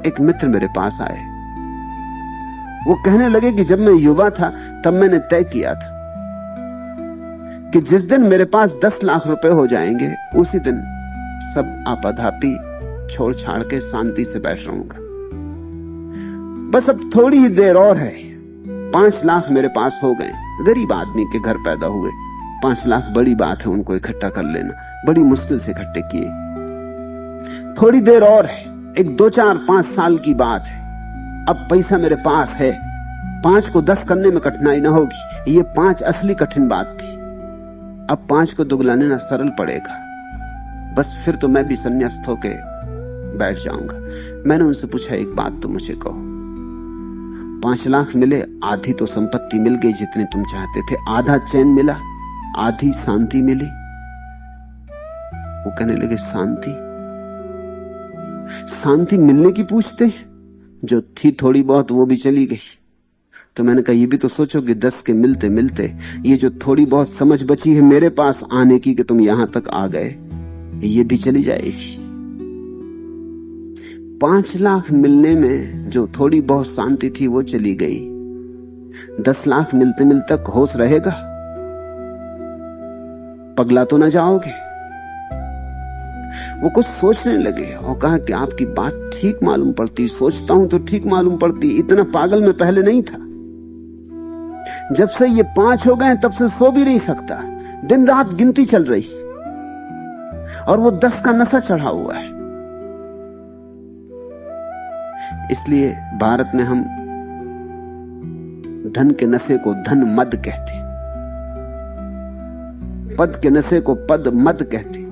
एक मित्र मेरे पास आए। वो कहने लगे कि जब मैं युवा था तब मैंने तय किया था कि जिस दिन मेरे पास 10 लाख रुपए हो जाएंगे उसी दिन सब आपाधापी छोड़ छाड़ के शांति से बैठ रहूंगा। बस अब थोड़ी ही देर और है, 5 लाख मेरे पास हो गए। गरीब आदमी के घर पैदा हुए, 5 लाख बड़ी बात है उनको इकट्ठा कर लेना, बड़ी मुश्किल से इकट्ठे किए। थोड़ी देर और है, एक 2 4 5 साल की बात है। अब पैसा मेरे पास है, 5 को 10 करने में कठिनाई ना होगी। ये 5 असली कठिन बात थी। अब 5 को दुगलाने ना सरल पड़ेगा। बस फिर तो मैं भी संन्यास्त होके बैठ जाऊंगा। मैंने उनसे पूछा, एक बात तो मुझे कहो, 5 लाख मिले, आधी तो संपत्ति मिल गई जितने तुम चाहते थे, आधा चैन मिला, आधी शांति मिली। वो कहने लगे, शांति? शांति मिलने की पूछते? जो थी थोड़ी बहुत वो भी चली गई। तो मैंने कहा, ये भी तो सोचो कि 10 के मिलते मिलते ये जो थोड़ी बहुत समझ बची है मेरे पास आने की कि तुम यहां तक आ गए, ये भी चली जाएगी। 5 लाख मिलने में जो थोड़ी बहुत शांति थी वो चली गई। 10 लाख मिलते मिलते तक होश रहेगा? पगला तो ना जाओगे? वो कुछ सोचने लगे और कहा कि आपकी बात ठीक मालूम पड़ती, सोचता हूं तो ठीक मालूम पड़ती, इतना पागल मैं पहले नहीं था। जब से ये 5 हो गए तब से सो भी नहीं सकता, दिन रात गिनती चल रही, और वो 10 का नशा चढ़ा हुआ है। इसलिए भारत में हम धन के नशे को धन मद कहते, पद के नशे को पद मद कहते।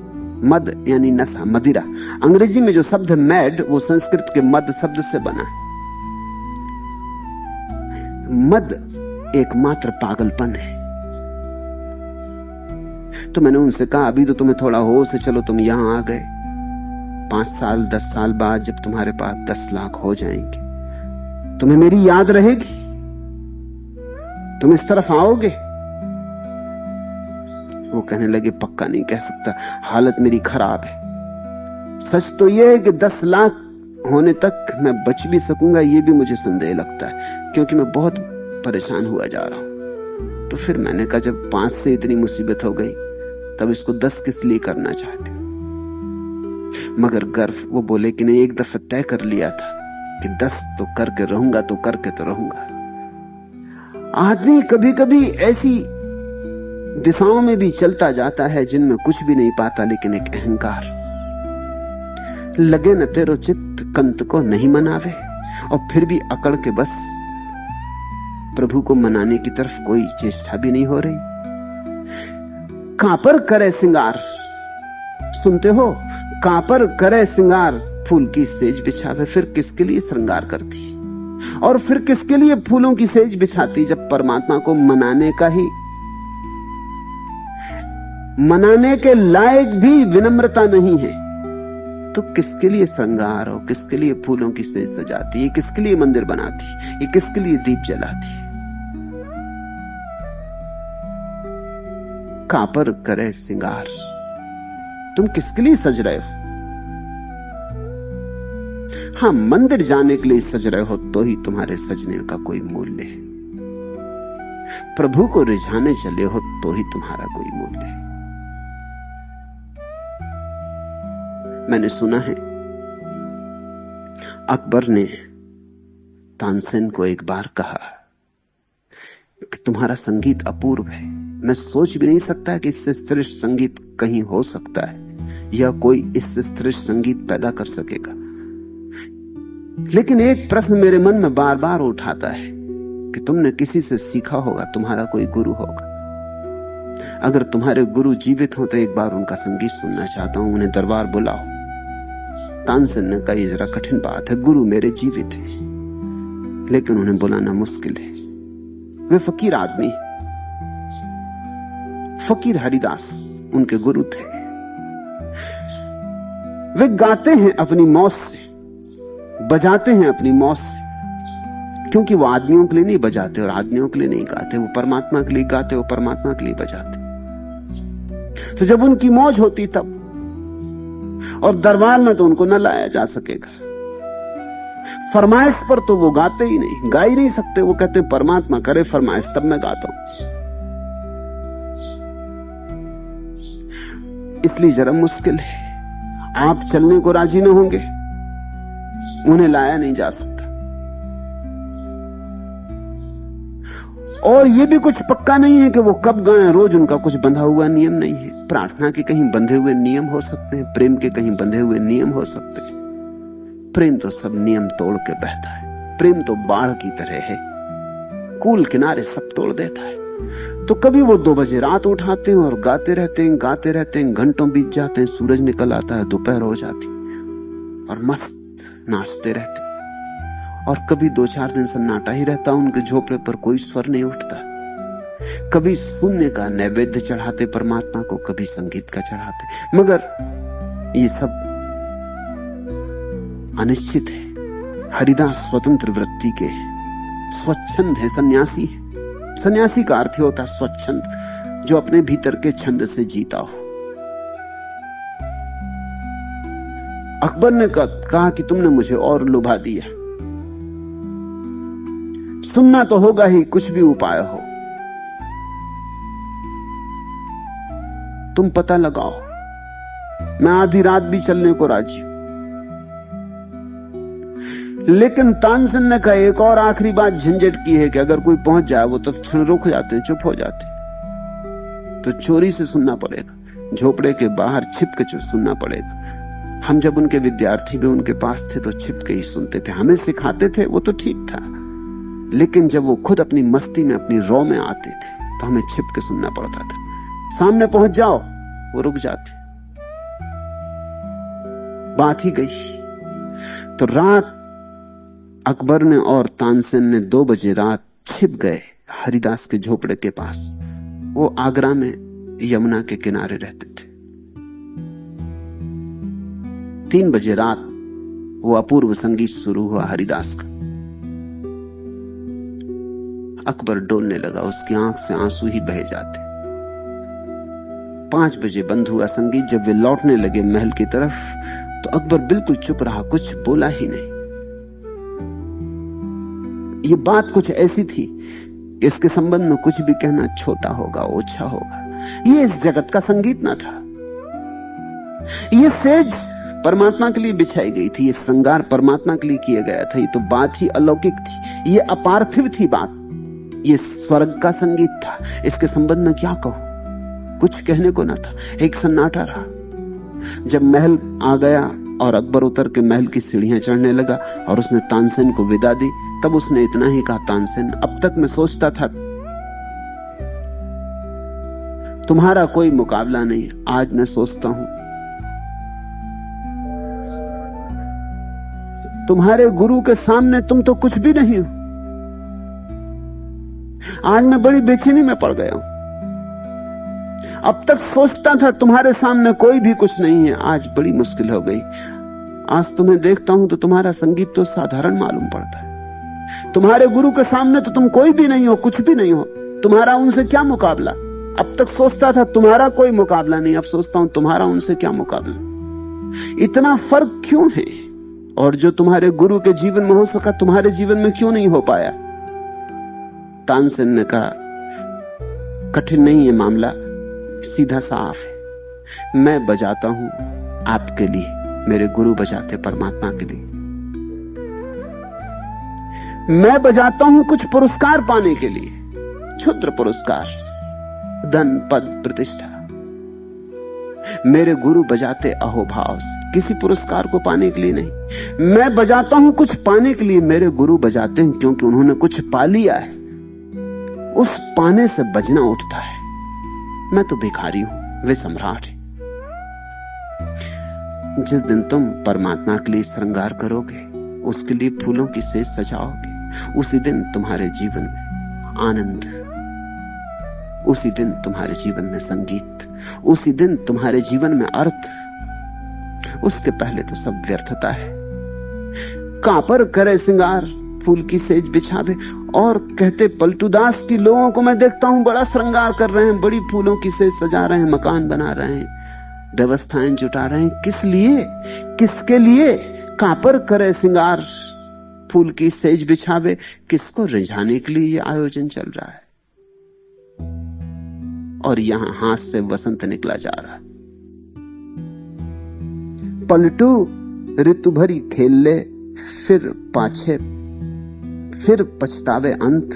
मद यानी नशा, मदिरा। अंग्रेजी में जो शब्द है मैड, वो संस्कृत के मद शब्द से बना है। मद एकमात्र पागलपन है। तो मैंने उनसे कहा, अभी तो तुम्हें थोड़ा होश है, चलो तुम यहां आ गए, 5 साल 10 साल बाद जब तुम्हारे पास 10 लाख हो जाएंगे, तुम्हें मेरी याद रहेगी? तुम इस तरफ आओगे? वो कहने लगे, पक्का नहीं कह सकता, हालत मेरी खराब है। सच तो यह है कि 10 लाख होने तक मैं बच भी सकूंगा, ये भी मुझे संदेह लगता है, क्योंकि मैं बहुत परेशान हुआ जा रहा हूं। तो फिर मैंने कहा, जब 5 से इतनी मुसीबत हो गई तब इसको 10 किस लिए करना चाहते हो? मगर गर्व, वो बोले कि नहीं, एक दफा तय कर लिया था कि 10 तो करके रहूंगा, तो करके तो रहूंगा। आदमी कभी कभी ऐसी दिशाओं में भी चलता जाता है जिनमें कुछ भी नहीं पाता, लेकिन एक अहंकार, लगे न तेरो चित्त कंत को नहीं मनावे, और फिर भी अकड़ के बस प्रभु को मनाने की तरफ कोई चेष्टा भी नहीं हो रही। कापर करे सिंगार, सुनते हो? कापर करे सिंगार, फूल की सेज बिछावे, फिर किसके लिए श्रृंगार करती, और फिर किसके लिए फूलों की सेज बिछाती, जब परमात्मा को मनाने के लायक भी विनम्रता नहीं है, तो किसके लिए श्रृंगार और किसके लिए फूलों की सेज सजाती, ये किसके लिए मंदिर बनाती, ये किसके लिए दीप जलाती? कापर करे सिंगार, तुम किसके लिए सज रहे हो? हां, मंदिर जाने के लिए सज रहे हो तो ही तुम्हारे सजने का कोई मूल्य है। प्रभु को रिझाने चले हो तो ही तुम्हारा कोई मूल्य है। मैंने सुना है, अकबर ने तानसेन को एक बार कहा कि तुम्हारा संगीत अपूर्व है, मैं सोच भी नहीं सकता कि इससे श्रेष्ठ संगीत कहीं हो सकता है या कोई इससे श्रेष्ठ संगीत पैदा कर सकेगा। लेकिन एक प्रश्न मेरे मन में बार बार उठाता है कि तुमने किसी से सीखा होगा, तुम्हारा कोई गुरु होगा। अगर तुम्हारे गुरु जीवित हो तो एक बार उनका संगीत सुनना चाहता हूं, उन्हें दरबार बुलाओ। तानसेन ने कहा, ये जरा कठिन बात है, गुरु मेरे जीवित है लेकिन उन्हें बुलाना मुश्किल है। वे फकीर आदमी, फकीर हरिदास उनके गुरु थे। वे गाते हैं अपनी मौत से, बजाते हैं अपनी मौत से, क्योंकि वो आदमियों के लिए नहीं बजाते और आदमियों के लिए नहीं गाते, वो परमात्मा के लिए गाते, वो परमात्मा के लिए बजाते। तो जब उनकी मौज होती तब, और दरबार में तो उनको न लाया जा सकेगा, फरमाइश पर तो वो गाते ही नहीं, गा ही नहीं सकते। वो कहते परमात्मा करे फरमाइश तब मैं गाता हूं। इसलिए जरा मुश्किल है। आप चलने को राजी न होंगे, उन्हें लाया नहीं जा सकता। और ये भी कुछ पक्का नहीं है कि वो कब गाएं। रोज उनका कुछ बंधा हुआ नियम नहीं है। प्रार्थना के कहीं बंधे हुए नियम हो सकते हैं, प्रेम के कहीं बंधे हुए नियम हो सकते हैं। प्रेम तो सब नियम तोड़ के बहता है। प्रेम तो बाढ़ की तरह है, कूल किनारे सब तोड़ देता है। तो कभी वो 2 बजे रात उठाते हैं और गाते रहते हैं, घंटों बीत जाते हैं, सूरज निकल आता है, दोपहर हो जाती और मस्त नाचते रहते। और कभी 2-4 दिन सन्नाटा ही रहता, उनके झोपड़े पर कोई स्वर नहीं उठता। कभी शून्य का नैवेद्य चढ़ाते परमात्मा को, कभी संगीत का चढ़ाते। मगर ये सब अनिश्चित है। हरिदास स्वतंत्र वृत्ति के स्वच्छंद है, सन्यासी है। सन्यासी का अर्थ होता है स्वच्छंद, जो अपने भीतर के छंद से जीता हो। अकबर ने कहा कि तुमने मुझे और लुभा दिया, सुनना तो होगा ही, कुछ भी उपाय हो तुम पता लगाओ, मैं आधी रात भी चलने को राजी हूं। लेकिन तानसेन ने कहा एक और आखिरी बात झंझट की है कि अगर कोई पहुंच जाए वो तो क्षण रुक जाते, चुप हो जाते, तो चोरी से सुनना पड़ेगा, झोपड़े के बाहर छिप के सुनना पड़ेगा। हम जब उनके विद्यार्थी भी उनके पास थे तो छिप के ही सुनते थे, हमें सिखाते थे, वो तो ठीक था। लेकिन जब वो खुद अपनी मस्ती में, अपनी रौ में आते थे तो हमें छिप के सुनना पड़ता था। सामने पहुंच जाओ वो रुक जाते। बात ही गई। तो रात अकबर ने और तानसेन ने 2 बजे रात छिप गए हरिदास के झोपड़े के पास। वो आगरा में यमुना के किनारे रहते थे। 3 बजे रात वो अपूर्व संगीत शुरू हुआ हरिदास का। अकबर डोलने लगा, उसकी आंख से आंसू ही बह जाते। 5 बजे बंद हुआ संगीत। जब वे लौटने लगे महल की तरफ तो अकबर बिल्कुल चुप रहा, कुछ बोला ही नहीं। ये बात कुछ ऐसी थी कि इसके संबंध में कुछ भी कहना छोटा होगा, ओछा होगा। ये इस जगत का संगीत ना था। ये सेज परमात्मा के लिए बिछाई गई थी, ये श्रृंगार परमात्मा के लिए किया गया था। ये तो बात ही अलौकिक थी, ये अपार्थिव थी बात, ये स्वर्ग का संगीत था। इसके संबंध में क्या कहूं, कुछ कहने को ना था। एक सन्नाटा रहा। जब महल आ गया और अकबर उतर के महल की सीढ़ियां चढ़ने लगा और उसने तानसेन को विदा दी, तब उसने इतना ही कहा, तानसेन अब तक मैं सोचता था तुम्हारा कोई मुकाबला नहीं, आज मैं सोचता हूं तुम्हारे गुरु के सामने तुम तो कुछ भी नहीं हो। आज मैं बड़ी बेचैनी में पड़ गया हूं। अब तक सोचता था तुम्हारे सामने कोई भी कुछ नहीं है, आज बड़ी मुश्किल हो गई। आज तुम्हें देखता हूं तो तुम्हारा संगीत तो साधारण मालूम पड़ता है। तुम्हारे गुरु के सामने तो तुम कोई भी नहीं हो, कुछ भी नहीं हो। तुम्हारा उनसे क्या मुकाबला। अब तक सोचता था तुम्हारा कोई मुकाबला नहीं, अब सोचता हूं तुम्हारा उनसे क्या मुकाबला। इतना फर्क क्यों है? और जो तुम्हारे गुरु के जीवन में हो सका तुम्हारे जीवन में क्यों नहीं हो पाया? तानसेन ने कहा, कठिन नहीं है मामला, सीधा साफ है। मैं बजाता हूं आपके लिए, मेरे गुरु बजाते परमात्मा के लिए। मैं बजाता हूं कुछ पुरस्कार पाने के लिए, क्षुद्र पुरस्कार, धन पद प्रतिष्ठा। मेरे गुरु बजाते अहोभाव से, किसी पुरस्कार को पाने के लिए नहीं। मैं बजाता हूं कुछ पाने के लिए, मेरे गुरु बजाते हैं क्योंकि उन्होंने कुछ पा लिया है। उस पाने से बजना उठता है। मैं तो भिखारी हूं, वे सम्राट हैं। जिस दिन तुम परमात्मा के लिए श्रृंगार करोगे, उसके लिए फूलों की सेज सजाओगे, उसी दिन तुम्हारे जीवन में आनंद, उसी दिन तुम्हारे जीवन में संगीत, उसी दिन तुम्हारे जीवन में अर्थ। उसके पहले तो सब व्यर्थता है। कापर करे श्रृंगार, फूल की सेज बिछावे। और कहते पलटूदास की लोगों को मैं देखता हूं बड़ा श्रृंगार कर रहे हैं, बड़ी फूलों की सेज सजा रहे हैं, मकान बना रहे हैं, व्यवस्थाएं जुटा रहे हैं। किस लिए, किसके लिए? कापर करे श्रृंगार, फूल की सेज बिछावे, किसको रिझाने के लिए ये आयोजन चल रहा है। और यहां हाथ से वसंत निकला जा रहा है। पलटू ऋतु भरी खेल ले, फिर पाछे फिर पछतावे अंत,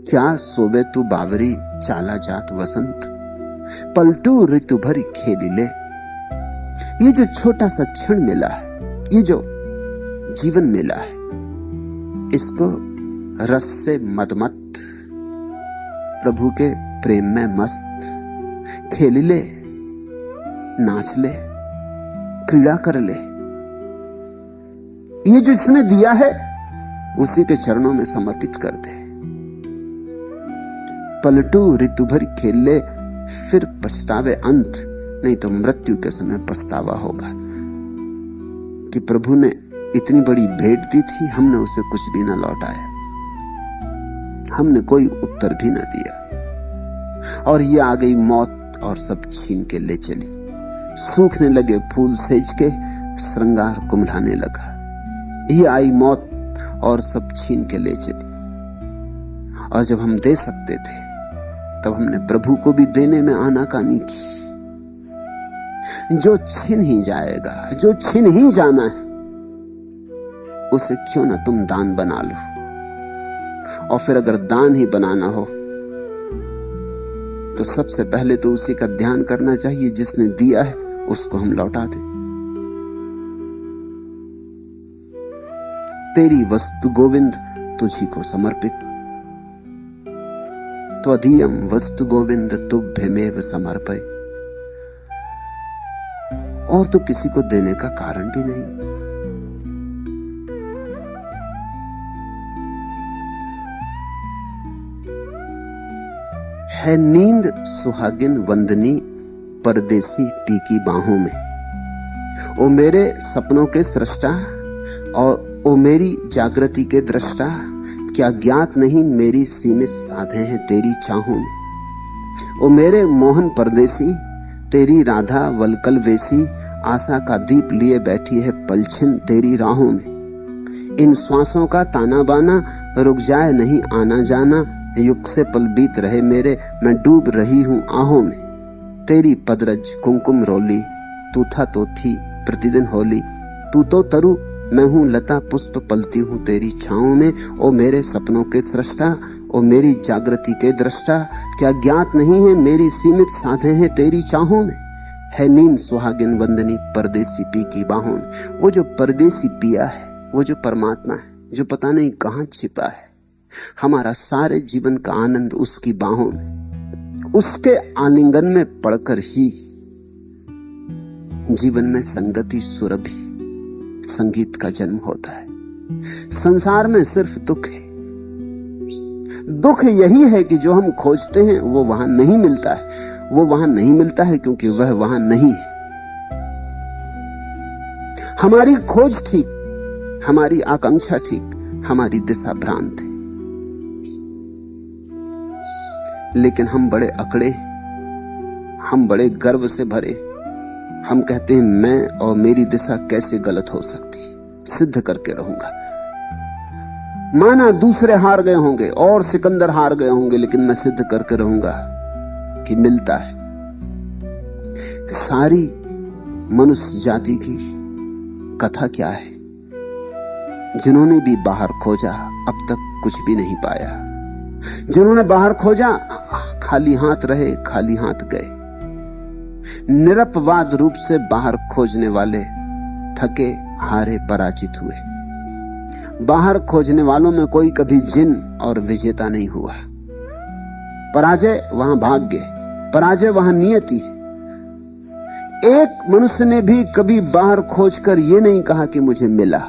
क्या सोवे तू बावरी चाला जात वसंत। पलटू ऋतु भरी खेली ले। ये जो छोटा सा क्षण मिला है, ये जो जीवन मिला है, इसको रस से मदमत, प्रभु के प्रेम में मस्त खेल ले, नाच ले, क्रीड़ा कर ले। ये जो इसने दिया है उसी के चरणों में समर्पित कर दे। पलटू ऋतु भरी खेल ले, फिर पछतावे अंत, नहीं तो मृत्यु के समय पछतावा होगा कि प्रभु ने इतनी बड़ी भेंट दी थी, हमने उसे कुछ भी ना लौटाया, हमने कोई उत्तर भी ना दिया। और ये आ गई मौत और सब छीन के ले चली। सूखने लगे फूल सेज के, श्रृंगार कुम्हलाने लगा। ये आई मौत और सब छीन के ले चली। और जब हम दे सकते थे तब हमने प्रभु को भी देने में आनाकानी की। जो छिन ही जाएगा, जो छिन ही जाना है, उसे क्यों ना तुम दान बना लो। और फिर अगर दान ही बनाना हो तो सबसे पहले तो उसी का ध्यान करना चाहिए जिसने दिया है, उसको हम लौटा दें। तेरी वस्तु गोविंद तुझी को समर्पित, त्वदीयम वस्तु गोविंद तुभ्यमेव समर्पय। और तो किसी को देने का कारण भी नहीं। है नींद सुहागिन वंदनी परदेसी पी की बाहों में। ओ मेरे सपनों के सृष्टा और ओ मेरी जागृति के दृष्टा, क्या ज्ञात नहीं मेरी सीमित साधे हैं तेरी चाहों में। ओ मेरे मोहन परदेसी, तेरी राधा वलकल वेसी, आशा का दीप लिए बैठी है पलछिन तेरी राहों में। इन श्वासों का ताना बाना, रुक जाए नहीं आना जाना, युग से पल बीत रहे मेरे, मैं डूब रही हूं आहों में। तेरी पदरज कुमकुम रोली, तू था तो थी प्रतिदिन होली। तू तो तरु मैं हूं लता पुष्प, पलती हूं तेरी छाओं में। ओ मेरे सपनों के सृष्टा, ओ मेरी जागृति के दृष्टा, क्या ज्ञात नहीं है मेरी सीमित साधे हैं तेरी चाहों में। है नींद सुहागिन वंदनी परदेसी पी की बाहों में। वो जो परदेसी पिया है, वो जो परमात्मा है, जो पता नहीं कहां छिपा है। हमारा सारे जीवन का आनंद उसकी बाहों में, उसके आलिंगन में पड़कर ही जीवन में संगति सुरभि संगीत का जन्म होता है। संसार में सिर्फ दुख है। दुख यही है कि जो हम खोजते हैं वो वहां नहीं मिलता है। वो वहां नहीं मिलता है क्योंकि वह वहां नहीं है। हमारी खोज ठीक, हमारी आकांक्षा ठीक, हमारी दिशा भ्रांत है। लेकिन हम बड़े अकड़े, हम बड़े गर्व से भरे, हम कहते हैं मैं और मेरी दिशा कैसे गलत हो सकती, सिद्ध करके रहूंगा। माना दूसरे हार गए होंगे और सिकंदर हार गए होंगे, लेकिन मैं सिद्ध करके रहूंगा कि मिलता है। सारी मनुष्य जाति की कथा क्या है? जिन्होंने भी बाहर खोजा अब तक कुछ भी नहीं पाया। जिन्होंने बाहर खोजा खाली हाथ रहे, खाली हाथ गए। निरपवाद रूप से बाहर खोजने वाले थके हारे पराजित हुए। बाहर खोजने वालों में कोई कभी जिन और विजेता नहीं हुआ। पराजय वहां भाग्य, पराजय वहां नियति। एक मनुष्य ने भी कभी बाहर खोजकर यह नहीं कहा कि मुझे मिला।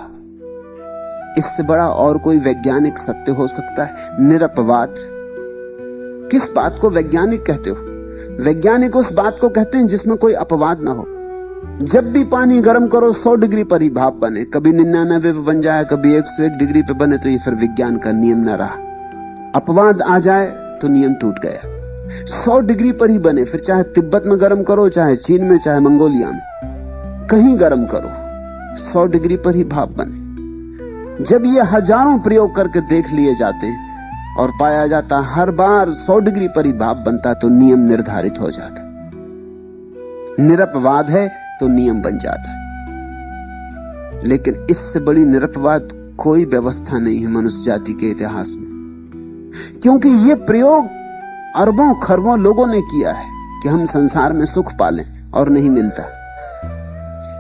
इससे बड़ा और कोई वैज्ञानिक सत्य हो सकता है? निरपवाद। किस बात को वैज्ञानिक कहते हो? वैज्ञानिक उस बात को कहते हैं जिसमें कोई अपवाद ना हो। जब भी पानी गर्म करो 100 डिग्री पर ही भाप बने, कभी 99 पे बन जाए, कभी 101 डिग्री पे बने, तो ये फिर विज्ञान का नियम ना रहा। अपवाद आ जाए तो नियम टूट गया। 100 डिग्री पर ही बने, फिर चाहे तिब्बत में गर्म करो, चाहे चीन में, चाहे मंगोलिया में, कहीं गर्म करो, 100 डिग्री पर ही भाप बने। जब ये हजारों प्रयोग करके देख लिए जाते और पाया जाता हर बार 100 डिग्री पर ही भाप बनता, तो नियम निर्धारित हो जाता। निरपवाद है तो नियम बन जाता है। लेकिन इससे बड़ी निरपवाद कोई व्यवस्था नहीं है मनुष्य जाति के इतिहास में, क्योंकि ये प्रयोग अरबों खरबों लोगों ने किया है कि हम संसार में सुख पालें और नहीं मिलता।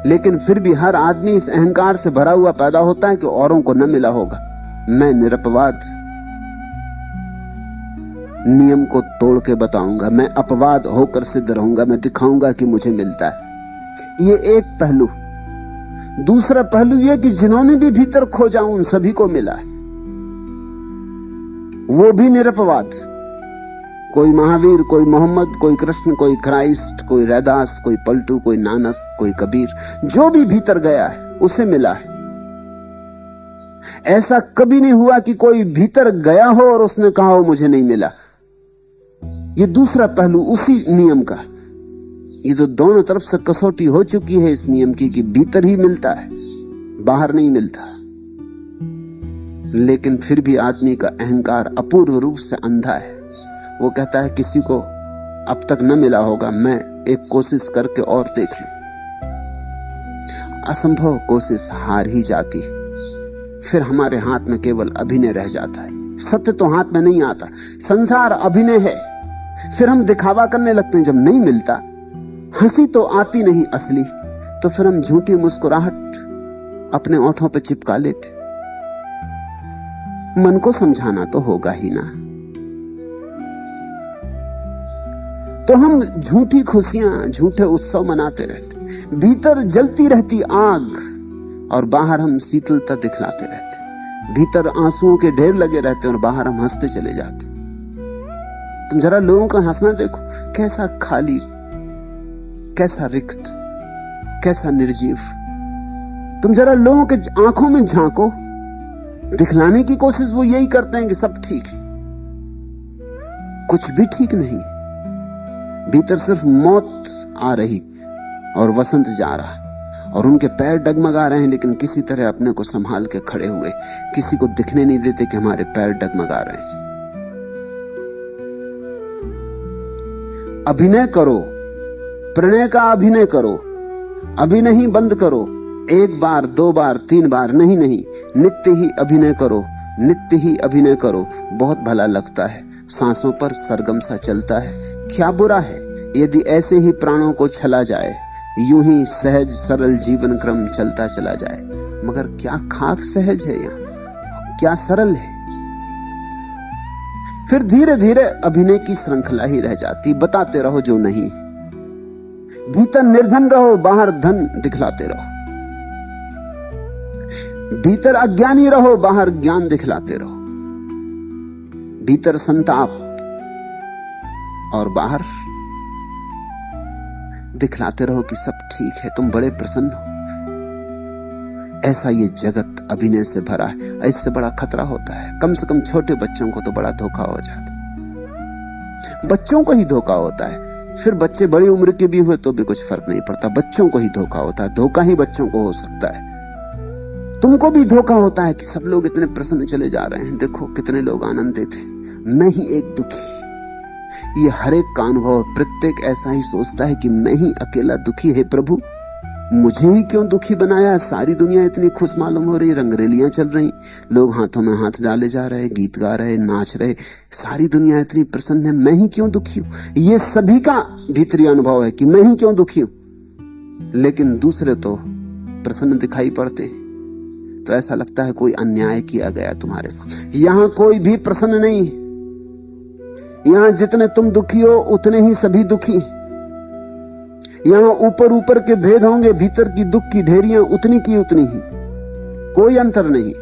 लेकिन फिर भी हर आदमी इस अहंकार से भरा हुआ पैदा होता है कि औरों को न मिला होगा। मैं निरपवाद नियम को तोड़ के बताऊंगा, मैं अपवाद होकर सिद्ध रहूंगा, मैं दिखाऊंगा कि मुझे मिलता है। ये एक पहलू। दूसरा पहलू यह कि जिन्होंने भी भीतर खोजा उन सभी को मिला है, वो भी निरपवाद। कोई महावीर, कोई मोहम्मद, कोई कृष्ण, कोई क्राइस्ट, कोई रैदास, कोई पलटू, कोई नानक, कोई कबीर, जो भी भीतर गया है उसे मिला है। ऐसा कभी नहीं हुआ कि कोई भीतर गया हो और उसने कहा हो मुझे नहीं मिला। ये दूसरा पहलू उसी नियम का। ये तो दोनों तरफ से कसौटी हो चुकी है इस नियम की कि भीतर ही मिलता है, बाहर नहीं मिलता। लेकिन फिर भी आदमी का अहंकार अपूर्व रूप से अंधा है। वो कहता है किसी को अब तक न मिला होगा, मैं एक कोशिश करके और देख लूं। असंभव कोशिश हार ही जाती। फिर हमारे हाथ में केवल अभिनय रह जाता है। सत्य तो हाथ में नहीं आता, संसार अभिनय है। फिर हम दिखावा करने लगते हैं। जब नहीं मिलता, हंसी तो आती नहीं असली, तो फिर हम झूठी मुस्कुराहट अपने ओंठों पे चिपका लेते। मन को समझाना तो होगा ही ना, तो हम झूठी खुशियां, झूठे उत्सव मनाते रहते। भीतर जलती रहती आग और बाहर हम शीतलता दिखलाते रहते। भीतर आंसुओं के ढेर लगे रहते और बाहर हम हंसते चले जाते। तुम जरा लोगों का हंसना देखो, कैसा खाली, कैसा रिक्त, कैसा निर्जीव। तुम जरा लोगों के आंखों में झांको, दिखलाने की कोशिश वो यही करते हैं कि सब ठीक है। कुछ भी ठीक नहीं। भीतर सिर्फ मौत आ रही और वसंत जा रहा, और उनके पैर डगमगा रहे हैं, लेकिन किसी तरह अपने को संभाल के खड़े हुए। किसी को दिखने नहीं देते कि हमारे पैर डगमगा रहे हैं। अभिनय करो, प्रणय का अभिनय करो। अभिनय ही बंद करो। 1 बार 2 बार 3 बार नहीं, नित्य ही अभिनय करो, नित्य ही अभिनय करो। बहुत भला लगता है, सांसों पर सरगम सा चलता है। क्या बुरा है यदि ऐसे ही प्राणों को छला जाए, यूं ही सहज सरल जीवन क्रम चलता चला जाए। मगर क्या खाक सहज है यहाँ, क्या सरल है। फिर धीरे धीरे अभिनय की श्रृंखला ही रह जाती। बताते रहो जो नहीं। भीतर निर्धन रहो, बाहर धन दिखलाते रहो। भीतर अज्ञानी रहो, बाहर ज्ञान दिखलाते रहो। भीतर संताप और बाहर दिखलाते रहो कि सब ठीक है, तुम बड़े प्रसन्न हो। ऐसा ये जगत अभिनय से भरा है। इससे बड़ा खतरा होता है। कम से कम छोटे बच्चों को तो बड़ा धोखा हो जाता। बच्चों को ही धोखा होता है। फिर बच्चे बड़ी उम्र के भी हुए तो भी कुछ फर्क नहीं पड़ता। बच्चों को ही धोखा होता है। धोखा ही बच्चों को हो सकता है। तुमको भी धोखा होता है कि सब लोग इतने प्रसन्न चले जा रहे हैं, देखो कितने लोग आनंदित हैं, मैं ही एक दुखी। ये हर एक का अनुभव। प्रत्येक ऐसा ही सोचता है कि मैं ही अकेला दुखी है। प्रभु मुझे ही क्यों दुखी बनाया। सारी दुनिया इतनी खुश मालूम हो रही, रंगरेलियां चल रही, लोग हाथों में हाथ डाले जा रहे, गीत गा रहे, नाच रहे, सारी दुनिया इतनी प्रसन्न है, मैं ही क्यों दुखी हूं। ये सभी का भीतरी अनुभव है कि मैं ही क्यों दुखी हूं। लेकिन दूसरे तो प्रसन्न दिखाई पड़ते हैं, तो ऐसा लगता है कोई अन्याय किया गया तुम्हारे साथ। यहां कोई भी प्रसन्न नहीं है। यहां जितने तुम दुखी हो उतने ही सभी दुखी। यहां ऊपर ऊपर के भेद होंगे, भीतर की दुख की ढेरियां उतनी की उतनी ही, कोई अंतर नहीं।